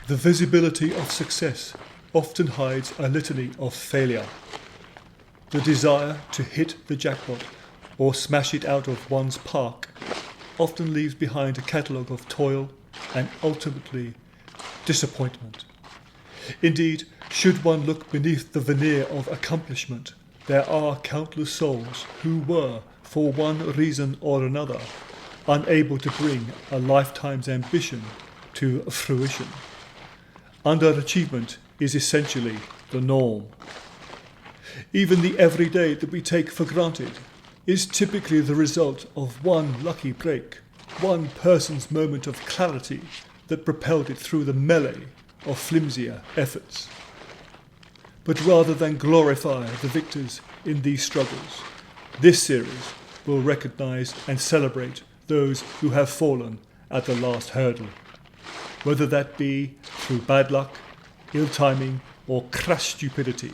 The visibility of success often hides a litany of failure. The desire to hit the jackpot or smash it out of one's park often leaves behind a catalogue of toil and ultimately disappointment. Indeed, should one look beneath the veneer of accomplishment, there are countless souls who were, for one reason or another, unable to bring a lifetime's ambition to fruition. Underachievement is essentially the norm. Even the everyday that we take for granted is typically the result of one lucky break, one person's moment of clarity that propelled it through the melee of flimsier efforts. But rather than glorify the victors in these struggles, this series will recognise and celebrate those who have fallen at the last hurdle, whether that be through bad luck, ill timing, or crass stupidity.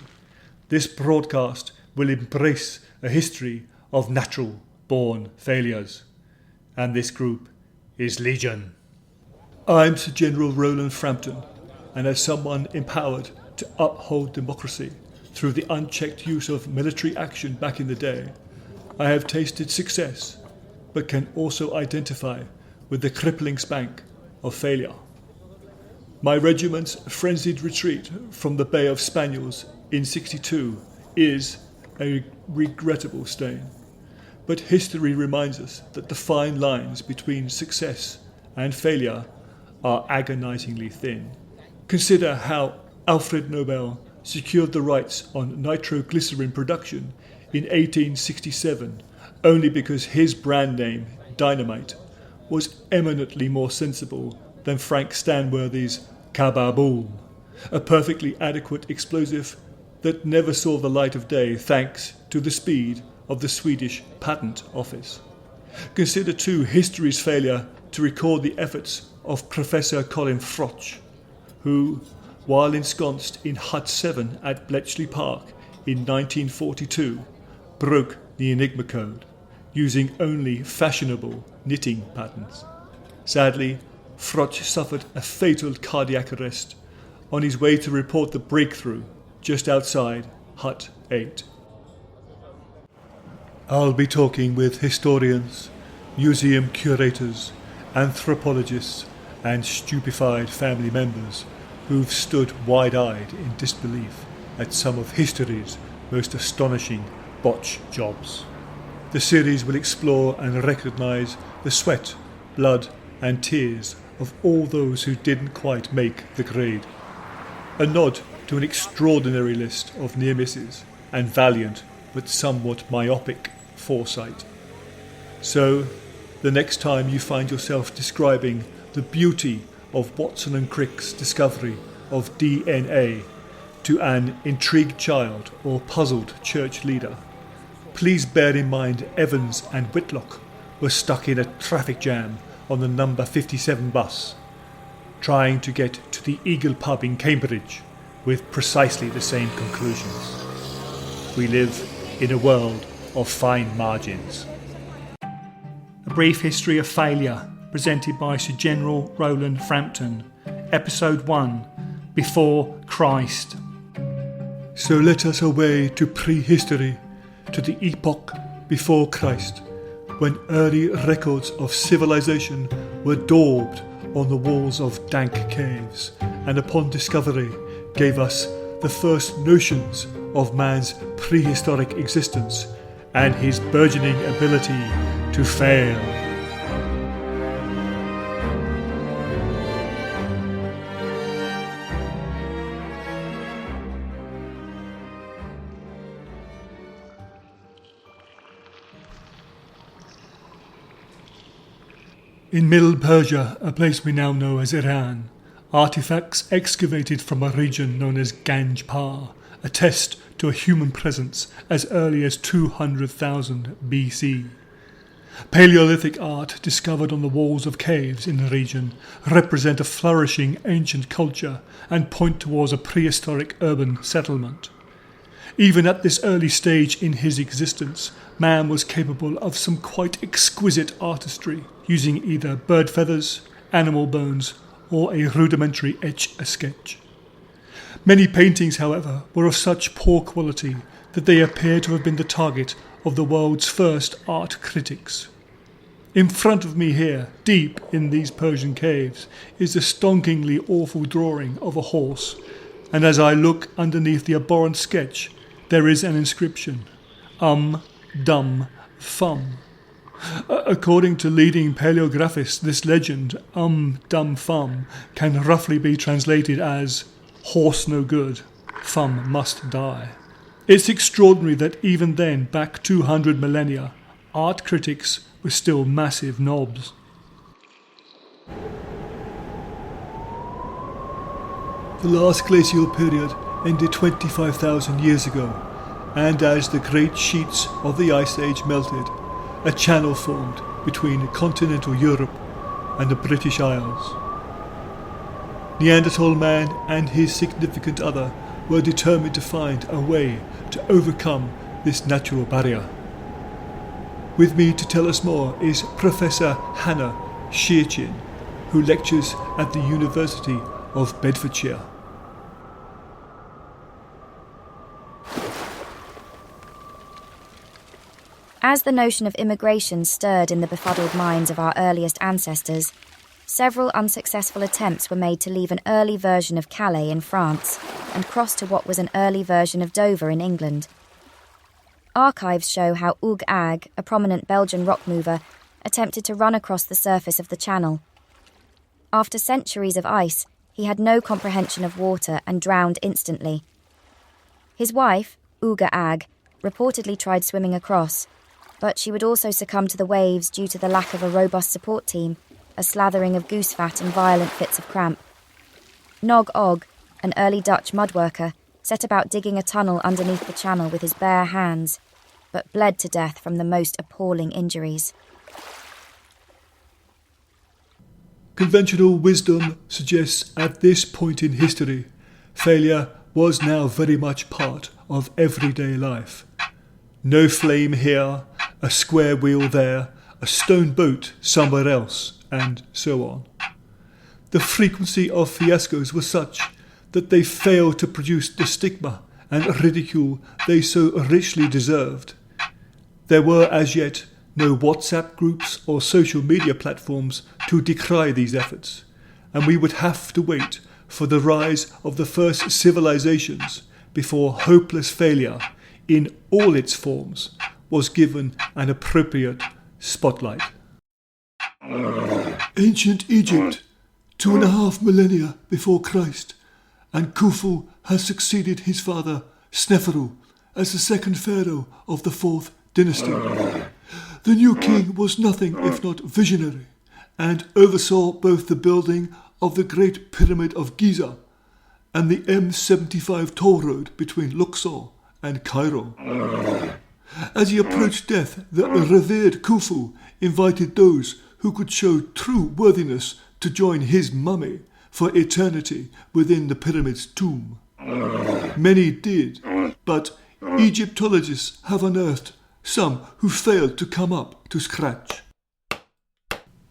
This broadcast will embrace a history of natural-born failures, and this group is Legion. I'm Sir General Roland Frampton, and as someone empowered to uphold democracy through the unchecked use of military action back in the day, I have tasted success, but can also identify with the crippling spank of failure. My regiment's frenzied retreat from the Bay of Spaniels in '62 is a regrettable stain. But history reminds us that the fine lines between success and failure are agonizingly thin. Consider how Alfred Nobel secured the rights on nitroglycerin production in 1867 only because his brand name, dynamite, was eminently more sensible than Frank Stanworthy's Kababoom, a perfectly adequate explosive that never saw the light of day thanks to the speed of the Swedish Patent Office. Consider too history's failure to record the efforts of Professor Colin Froch, who, while ensconced in Hut 7 at Bletchley Park in 1942, broke the Enigma code, using only fashionable knitting patterns. Sadly, Froch suffered a fatal cardiac arrest on his way to report the breakthrough just outside Hut 8. I'll be talking with historians, museum curators, anthropologists, and stupefied family members who've stood wide-eyed in disbelief at some of history's most astonishing botch jobs. The series will explore and recognise the sweat, blood, and tears of all those who didn't quite make the grade. A nod to an extraordinary list of near misses and valiant but somewhat myopic foresight. So, the next time you find yourself describing the beauty of Watson and Crick's discovery of DNA to an intrigued child or puzzled church leader, please bear in mind Evans and Whitlock were stuck in a traffic jam on the number 57 bus, trying to get to the Eagle pub in Cambridge with precisely the same conclusions. We live in a world of fine margins. A Brief History of Failure, presented by Sir General Roland Frampton, Episode 1, Before Christ. So let us away to prehistory, to the epoch before Christ, when early records of civilization were daubed on the walls of dank caves, and upon discovery gave us the first notions of man's prehistoric existence and his burgeoning ability to fail. In Middle Persia, a place we now know as Iran, artifacts excavated from a region known as Ganjpar attest to a human presence as early as 200,000 BC. Paleolithic art discovered on the walls of caves in the region represent a flourishing ancient culture and point towards a prehistoric urban settlement. Even at this early stage in his existence, man was capable of some quite exquisite artistry, using either bird feathers, animal bones, or a rudimentary etch-a-sketch. Many paintings, however, were of such poor quality that they appear to have been the target of the world's first art critics. In front of me here, deep in these Persian caves, is a stonkingly awful drawing of a horse, and as I look underneath the abhorrent sketch, there is an inscription, Dum, Fum. According to leading paleographists, this legend, Dum, Fum, can roughly be translated as horse no good, Fum must die. It's extraordinary that even then, back 200 millennia, art critics were still massive knobs. The last glacial period ended 25,000 years ago, and as the great sheets of the Ice Age melted, a channel formed between continental Europe and the British Isles. Neanderthal man and his significant other were determined to find a way to overcome this natural barrier. With me to tell us more is Professor Hannah Shearchin, who lectures at the University of Bedfordshire. As the notion of immigration stirred in the befuddled minds of our earliest ancestors, several unsuccessful attempts were made to leave an early version of Calais in France and cross to what was an early version of Dover in England. Archives show how Hugues Ag, a prominent Belgian rock mover, attempted to run across the surface of the channel. After centuries of ice, he had no comprehension of water and drowned instantly. His wife, Hugues Ag, reportedly tried swimming across, but she would also succumb to the waves due to the lack of a robust support team, a slathering of goose fat and violent fits of cramp. Nog Og, an early Dutch mudworker, set about digging a tunnel underneath the channel with his bare hands, but bled to death from the most appalling injuries. Conventional wisdom suggests at this point in history, failure was now very much part of everyday life. No flame here, a square wheel there, a stone boat somewhere else, and so on. The frequency of fiascos was such that they failed to produce the stigma and ridicule they so richly deserved. There were as yet no WhatsApp groups or social media platforms to decry these efforts, and we would have to wait for the rise of the first civilizations before hopeless failure, in all its forms, was given an appropriate spotlight. Ancient Egypt, 2.5 millennia before Christ, and Khufu has succeeded his father, Sneferu, as the second pharaoh of the 4th dynasty. The new king was nothing if not visionary, and oversaw both the building of the Great Pyramid of Giza and the M75 toll road between Luxor and Cairo. As he approached death, the revered Khufu invited those who could show true worthiness to join his mummy for eternity within the pyramid's tomb. Many did, but Egyptologists have unearthed some who failed to come up to scratch.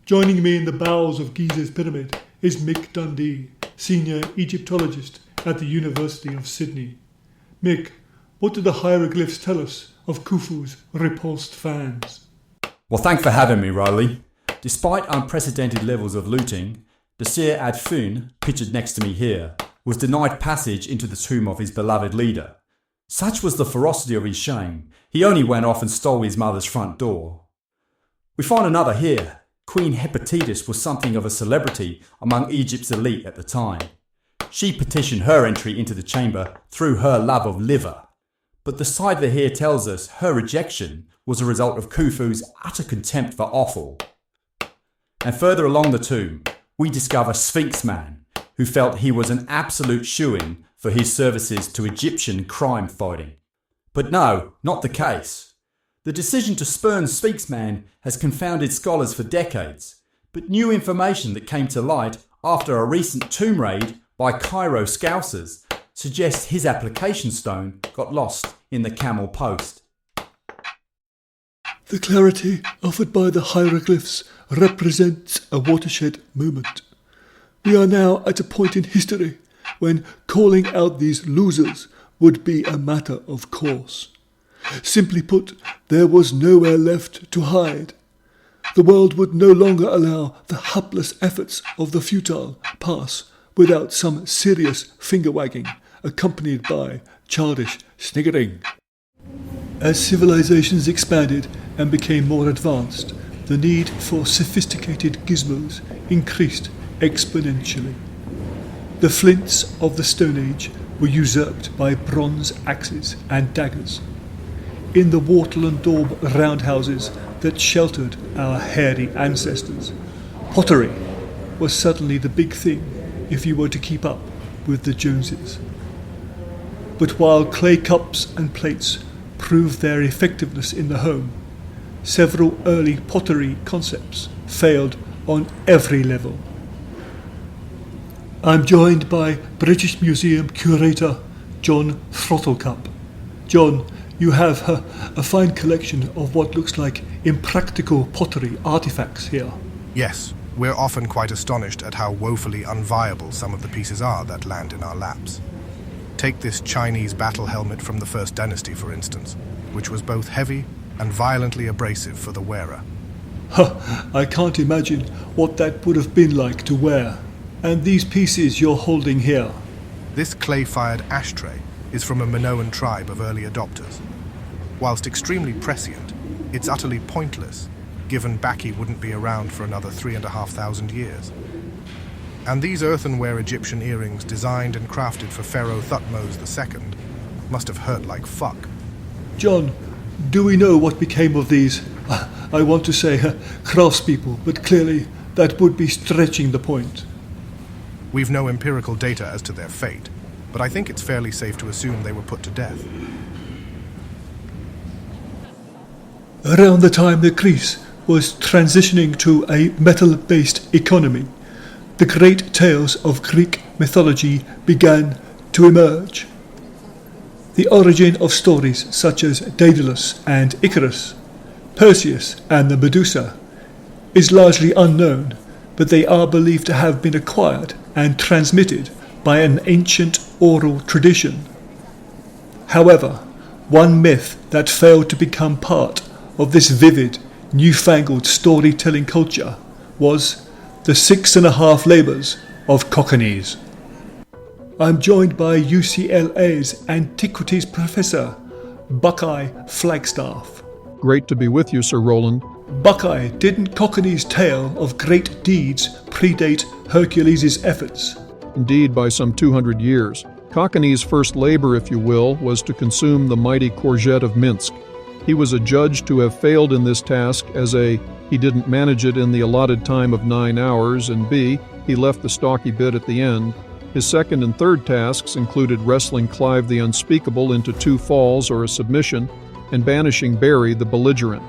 Joining me in the bowels of Giza's pyramid is Mick Dundee, senior Egyptologist at the University of Sydney. Mick, what do the hieroglyphs tell us of Khufu's repulsed fans? Well, thanks for having me, Riley. Despite unprecedented levels of looting, the Seer Adfun, pictured next to me here, was denied passage into the tomb of his beloved leader. Such was the ferocity of his shame, he only went off and stole his mother's front door. We find another here. Queen Hepatitis was something of a celebrity among Egypt's elite at the time. She petitioned her entry into the chamber through her love of liver. But the cipher here tells us her rejection was a result of Khufu's utter contempt for offal. And further along the tomb, we discover Sphinx Man, who felt he was an absolute shoo-in for his services to Egyptian crime fighting. But no, not the case. The decision to spurn Sphinx Man has confounded scholars for decades, but new information that came to light after a recent tomb raid by Cairo Scousers suggests his application stone got lost in the camel post. The clarity offered by the hieroglyphs represents a watershed moment. We are now at a point in history when calling out these losers would be a matter of course. Simply put, there was nowhere left to hide. The world would no longer allow the hapless efforts of the futile pass without some serious finger-wagging, accompanied by childish sniggering. As civilizations expanded and became more advanced, the need for sophisticated gizmos increased exponentially. The flints of the Stone Age were usurped by bronze axes and daggers. In the wattle and daub roundhouses that sheltered our hairy ancestors, pottery was suddenly the big thing if you were to keep up with the Joneses. But while clay cups and plates proved their effectiveness in the home, several early pottery concepts failed on every level. I'm joined by British Museum curator John Throttlecup. John, you have a fine collection of what looks like impractical pottery artifacts here. Yes, we're often quite astonished at how woefully unviable some of the pieces are that land in our laps. Take this Chinese battle helmet from the First Dynasty, for instance, which was both heavy and violently abrasive for the wearer. I can't imagine what that would have been like to wear. And these pieces you're holding here? This clay-fired ashtray is from a Minoan tribe of early adopters. Whilst extremely prescient, it's utterly pointless, given Baki wouldn't be around for another 3,500 years. And these earthenware Egyptian earrings, designed and crafted for Pharaoh Thutmose II, must have hurt like fuck. John, do we know what became of these, I want to say, craftspeople, but clearly that would be stretching the point. We've no empirical data as to their fate, but I think it's fairly safe to assume they were put to death. Around the time the Greece was transitioning to a metal-based economy, the great tales of Greek mythology began to emerge. The origin of stories such as Daedalus and Icarus, Perseus and the Medusa, is largely unknown, but they are believed to have been acquired and transmitted by an ancient oral tradition. However, one myth that failed to become part of this vivid, newfangled storytelling culture was the 6.5 labours of Cockneys. I'm joined by UCLA's Antiquities Professor, Buckeye Flagstaff. Great to be with you, Sir Roland. Buckeye, didn't Cockney's tale of great deeds predate Hercules' efforts? Indeed, by some 200 years. Cockney's first labor, if you will, was to consume the mighty courgette of Minsk. He was adjudged to have failed in this task as A, he didn't manage it in the allotted time of 9 hours, and B, he left the stalky bit at the end. His second and third tasks included wrestling Clive the Unspeakable into 2 falls or a submission, and banishing Barry the belligerent.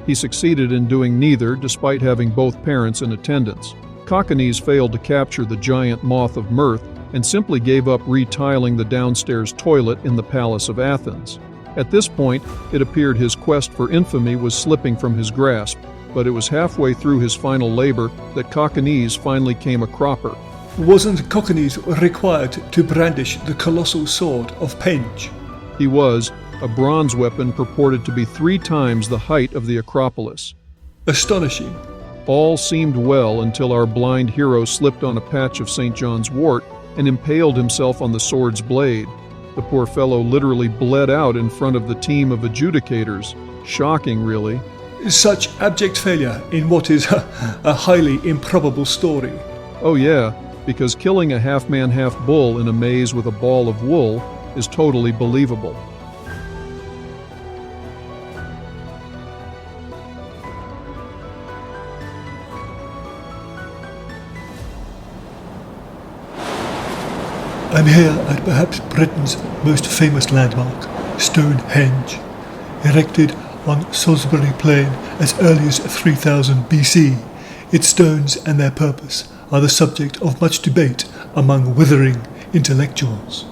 He succeeded in doing neither, despite having both parents in attendance. Cockneys failed to capture the giant moth of mirth and simply gave up retiling the downstairs toilet in the Palace of Athens. At this point, it appeared his quest for infamy was slipping from his grasp, but it was halfway through his final labor that Cockneys finally came a cropper. Wasn't Cockneys required to brandish the colossal sword of Penge? He was, a bronze weapon purported to be 3 times the height of the Acropolis. Astonishing. All seemed well until our blind hero slipped on a patch of St. John's wort and impaled himself on the sword's blade. The poor fellow literally bled out in front of the team of adjudicators. Shocking, really. Such abject failure in what is a highly improbable story. Oh yeah, because killing a half-man, half-bull in a maze with a ball of wool is totally believable. I'm here at perhaps Britain's most famous landmark, Stonehenge, erected on Salisbury Plain as early as 3000 BC. Its stones and their purpose are the subject of much debate among withering intellectuals.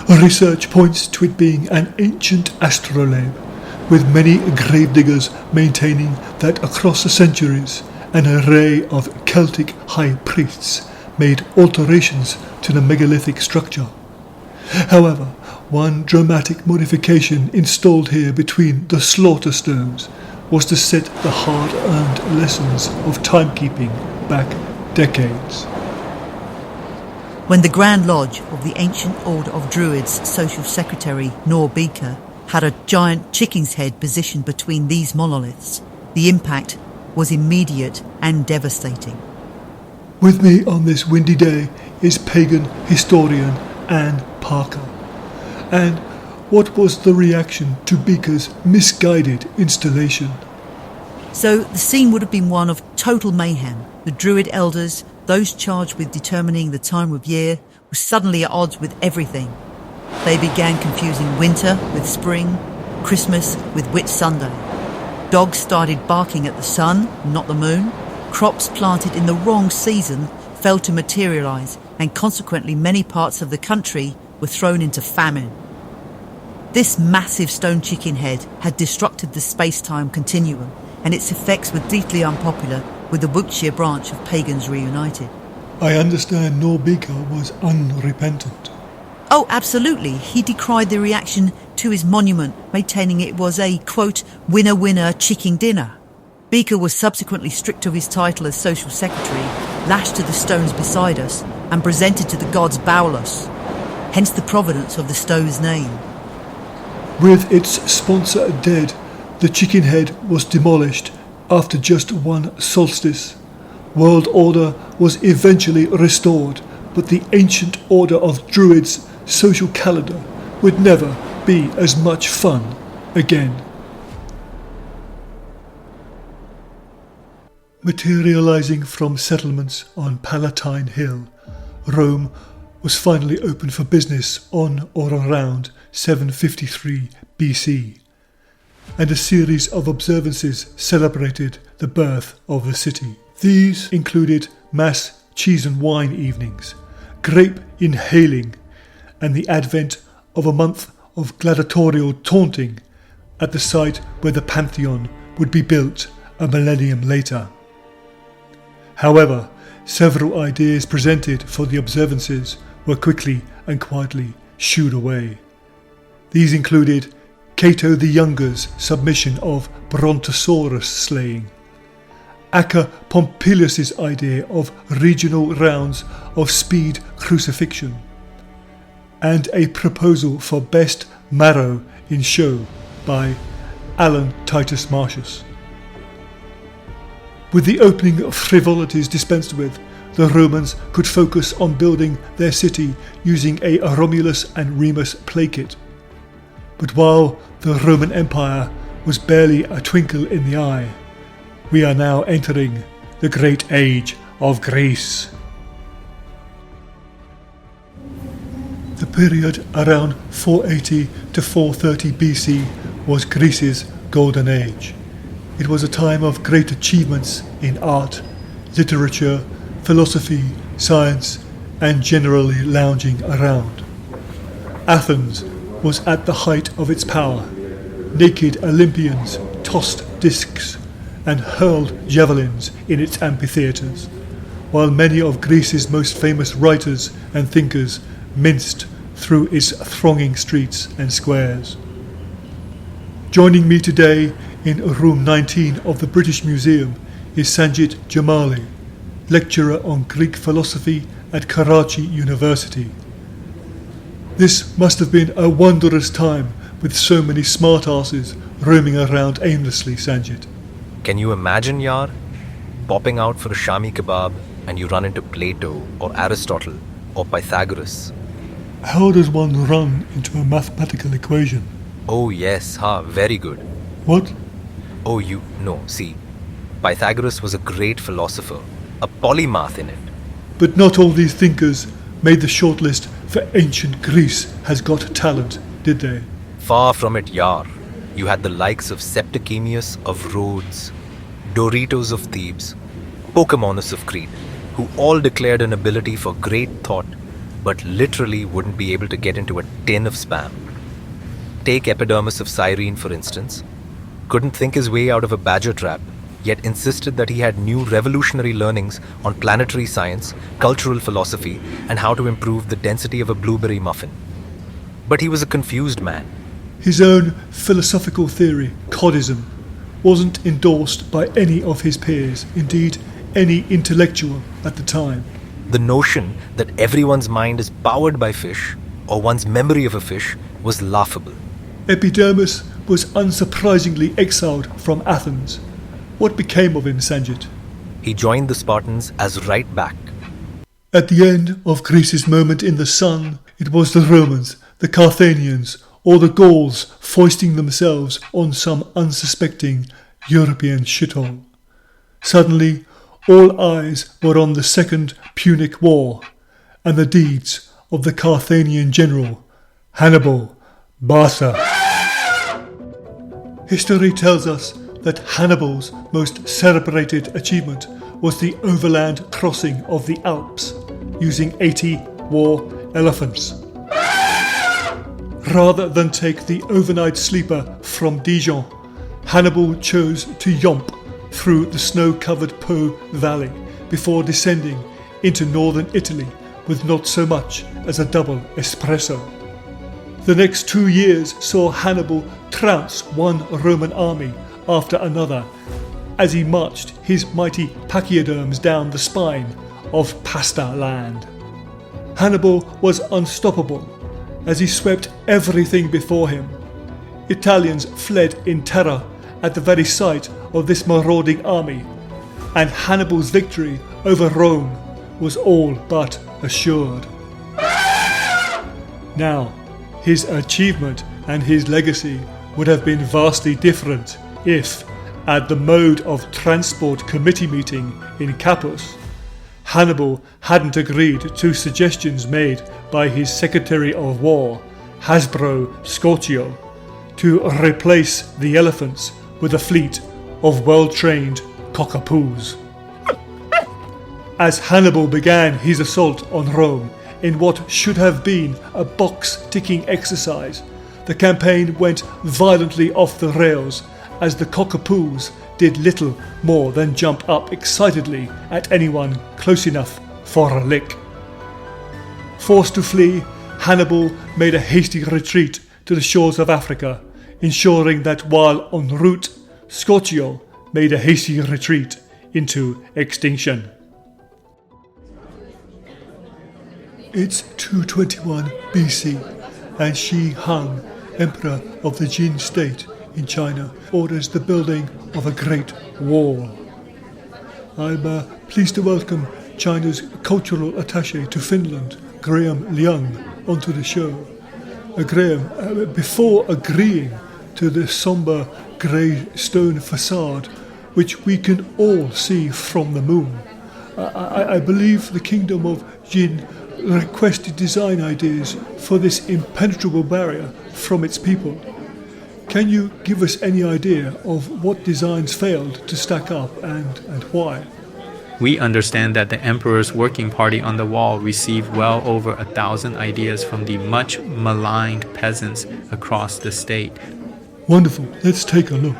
Research points to it being an ancient astrolabe, with many gravediggers maintaining that across the centuries an array of Celtic high priests made alterations to the megalithic structure. However, one dramatic modification installed here between the slaughter stones was to set the hard-earned lessons of timekeeping back decades. When the Grand Lodge of the Ancient Order of Druids Social Secretary Nor Beaker had a giant chicken's head positioned between these monoliths, the impact was immediate and devastating. With me on this windy day is pagan historian Anne Parker. And what was the reaction to Beaker's misguided installation? So the scene would have been one of total mayhem. The Druid elders, those charged with determining the time of year, were suddenly at odds with everything. They began confusing winter with spring, Christmas with Whit Sunday. Dogs started barking at the sun, not the moon. Crops planted in the wrong season failed to materialise, and consequently many parts of the country were thrown into famine. This massive stone chicken head had disrupted the space-time continuum, and its effects were deeply unpopular with the Wiltshire branch of pagans reunited. I understand Nor Beaker was unrepentant. Oh, absolutely. He decried the reaction to his monument, maintaining it was a, quote, winner-winner chicken dinner. Beaker was subsequently stripped of his title as social secretary, lashed to the stones beside us, and presented to the gods bowelless, hence the provenance of the stone's name. With its sponsor dead, the chicken head was demolished after just one solstice. World order was eventually restored, but the ancient order of Druids' social calendar would never be as much fun again. Materializing from settlements on Palatine Hill, Rome was finally open for business on or around 753 BC, and a series of observances celebrated the birth of the city. These included mass cheese and wine evenings, grape inhaling, and the advent of a month of gladiatorial taunting at the site where the Pantheon would be built a millennium later. However, several ideas presented for the observances were quickly and quietly shooed away. These included Cato the Younger's submission of Brontosaurus slaying, Acca Pompilius's idea of regional rounds of speed crucifixion, and a proposal for best marrow in show by Alan Titus Marcius. With the opening of frivolities dispensed with, the Romans could focus on building their city using a Romulus and Remus playkit. But while the Roman Empire was barely a twinkle in the eye, we are now entering the great age of Greece. The period around 480 to 430 BC was Greece's golden age. It was a time of great achievements in art, literature, philosophy, science, and generally lounging around. Athens was at the height of its power. Naked Olympians tossed discs and hurled javelins in its amphitheatres, while many of Greece's most famous writers and thinkers minced through its thronging streets and squares. Joining me today in room 19 of the British Museum is Sanjit Jamali, lecturer on Greek philosophy at Karachi University. This must have been a wondrous time with so many smartasses roaming around aimlessly, Sanjit. Can you imagine, Yar? Popping out for a Shami kebab and you run into Plato or Aristotle or Pythagoras. How does one run into a mathematical equation? Oh yes, very good. What? Oh, see. Pythagoras was a great philosopher, a polymath in it. But not all these thinkers made the shortlist for ancient Greece Has Got Talent, did they? Far from it, Yar. You had the likes of Septicemius of Rhodes, Doritos of Thebes, Pokemonus of Crete, who all declared an ability for great thought, but literally wouldn't be able to get into a tin of spam. Take Epidermis of Cyrene, for instance. Couldn't think his way out of a badger trap, yet insisted that he had new revolutionary learnings on planetary science, cultural philosophy, and how to improve the density of a blueberry muffin. But he was a confused man. His own philosophical theory, codism, wasn't endorsed by any of his peers, indeed any intellectual at the time. The notion that everyone's mind is powered by fish, or one's memory of a fish, was laughable. Epidamus was unsurprisingly exiled from Athens. What became of him, Sanjit? He joined the Spartans as right back. At the end of Greece's moment in the sun, it was the Romans, the Carthaginians, or the Gauls foisting themselves on some unsuspecting European shithole. Suddenly, all eyes were on the Second Punic War and the deeds of the Carthaginian general, Hannibal Barca. History tells us that Hannibal's most celebrated achievement was the overland crossing of the Alps using 80 war elephants. Rather than take the overnight sleeper from Dijon, Hannibal chose to yomp through the snow-covered Po Valley before descending into northern Italy with not so much as a double espresso. The next 2 years saw Hannibal trounce one Roman army after another as he marched his mighty pachyderms down the spine of Pasta land. Hannibal was unstoppable as he swept everything before him. Italians fled in terror at the very sight of this marauding army, and Hannibal's victory over Rome was all but assured. Now, his achievement and his legacy would have been vastly different if, at the Mode of Transport Committee meeting in Capus, Hannibal hadn't agreed to suggestions made by his Secretary of War, Hasbro Scorchio, to replace the elephants with a fleet of well-trained cockapoos. As Hannibal began his assault on Rome in what should have been a box-ticking exercise, the campaign went violently off the rails as the cockapoos did little more than jump up excitedly at anyone close enough for a lick. Forced to flee, Hannibal made a hasty retreat to the shores of Africa, ensuring that while en route, Scorchio made a hasty retreat into extinction. It's 221 BC, and Shi Hang, Emperor of the Jin state in China, orders the building of a great wall. I'm pleased to welcome China's cultural attaché to Finland, Graham Liang, onto the show. Graham, before agreeing to the sombre grey stone facade, which we can all see from the moon, I believe the Kingdom of Jin requested design ideas for this impenetrable barrier from its people. Can you give us any idea of what designs failed to stack up and why? We understand that the Emperor's working party on the wall received well over 1,000 ideas from the much maligned peasants across the state. Wonderful. Let's take a look.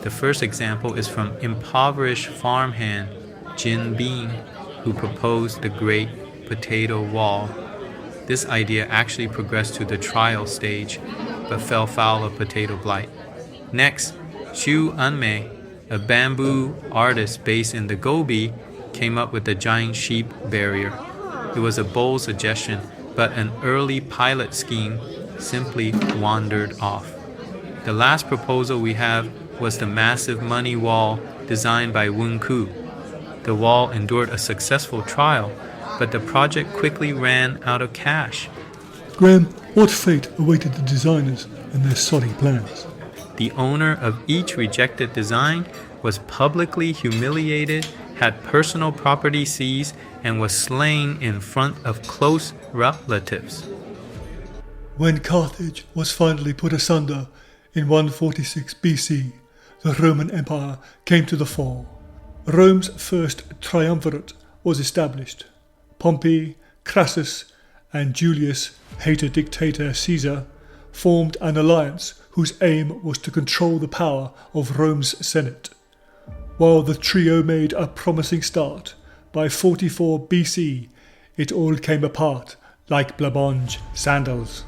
The first example is from impoverished farmhand Jin Bing, who proposed the Great Potato Wall. This idea actually progressed to the trial stage, but fell foul of potato blight. Next, Xu Anmei, a bamboo artist based in the Gobi, came up with the giant sheep barrier. It was a bold suggestion, but an early pilot scheme simply wandered off. The last proposal we have was the massive money wall designed by Wen Ku. The wall endured a successful trial, but the project quickly ran out of cash. Graham, what fate awaited the designers and their sorry plans? The owner of each rejected design was publicly humiliated, had personal property seized, and was slain in front of close relatives. When Carthage was finally put asunder in 146 BC, the Roman Empire came to the fore. Rome's first triumvirate was established. Pompey, Crassus, and Julius, hater dictator Caesar, formed an alliance whose aim was to control the power of Rome's Senate. While the trio made a promising start, by 44 BC, it all came apart like blancmange sandals.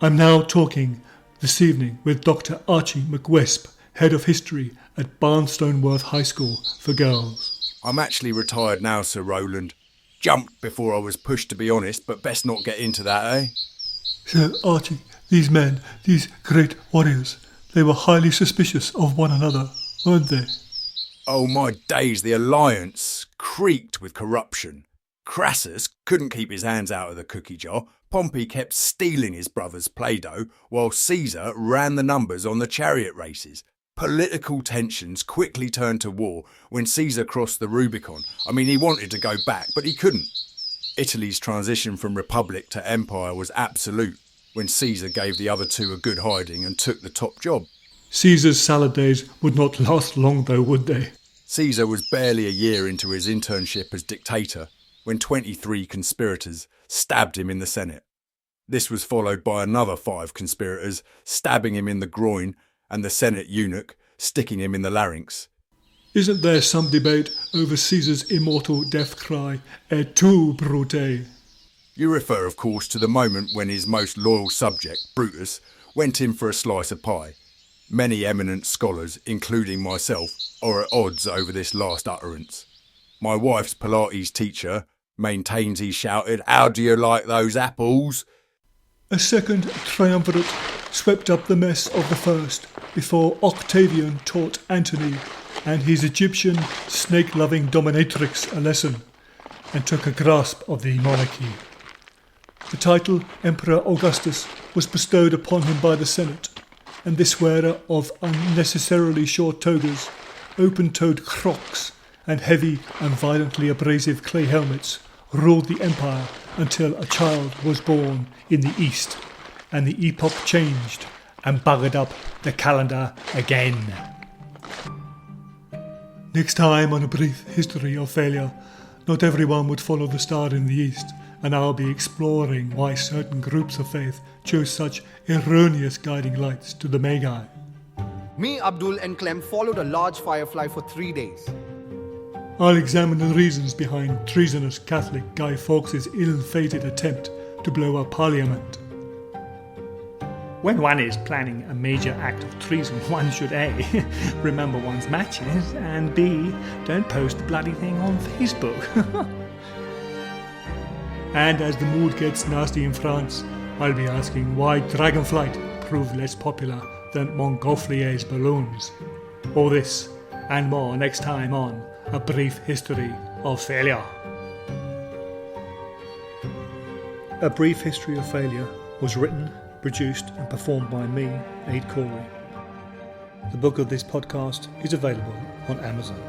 I'm now talking this evening with Dr. Archie McWesp, Head of History at Barnstoneworth High School for Girls. I'm actually retired now, Sir Roland. Jumped before I was pushed, to be honest, but best not get into that, eh? Sir Archie, these men, these great warriors, they were highly suspicious of one another, weren't they? Oh my days, the alliance creaked with corruption. Crassus couldn't keep his hands out of the cookie jar. Pompey kept stealing his brother's Play-Doh, while Caesar ran the numbers on the chariot races. Political tensions quickly turned to war when Caesar crossed the Rubicon. I mean, he wanted to go back, but he couldn't. Italy's transition from republic to empire was absolute when Caesar gave the other two a good hiding and took the top job. Caesar's salad days would not last long though, would they? Caesar was barely a year into his internship as dictator when 23 conspirators stabbed him in the Senate. This was followed by another 5 conspirators stabbing him in the groin and the Senate eunuch sticking him in the larynx. Isn't there some debate over Caesar's immortal death cry, et tu, Brute? You refer, of course, to the moment when his most loyal subject, Brutus, went in for a slice of pie. Many eminent scholars, including myself, are at odds over this last utterance. My wife's Pilates teacher maintains he shouted, "How do you like those apples?" A second triumvirate swept up the mess of the first before Octavian taught Antony and his Egyptian snake-loving dominatrix a lesson and took a grasp of the monarchy. The title Emperor Augustus was bestowed upon him by the Senate, and this wearer of unnecessarily short togas, open-toed crocs, and heavy and violently abrasive clay helmets ruled the empire until a child was born in the east, and the epoch changed and buggered up the calendar again. Next time on A Brief History of Failure, not everyone would follow the star in the east, and I'll be exploring why certain groups of faith chose such erroneous guiding lights to the Magi. Me, Abdul, and Clem followed a large firefly for 3 days. I'll examine the reasons behind treasonous Catholic Guy Fawkes' ill-fated attempt to blow up Parliament. When one is planning a major act of treason, one should A. remember one's matches, and B. don't post the bloody thing on Facebook. And as the mood gets nasty in France, I'll be asking why Dragonflight proved less popular than Montgolfier's balloons. All this and more next time on A Brief History of Failure. A Brief History of Failure was written, produced and performed by me, Aid Corey. The book of this podcast is available on Amazon.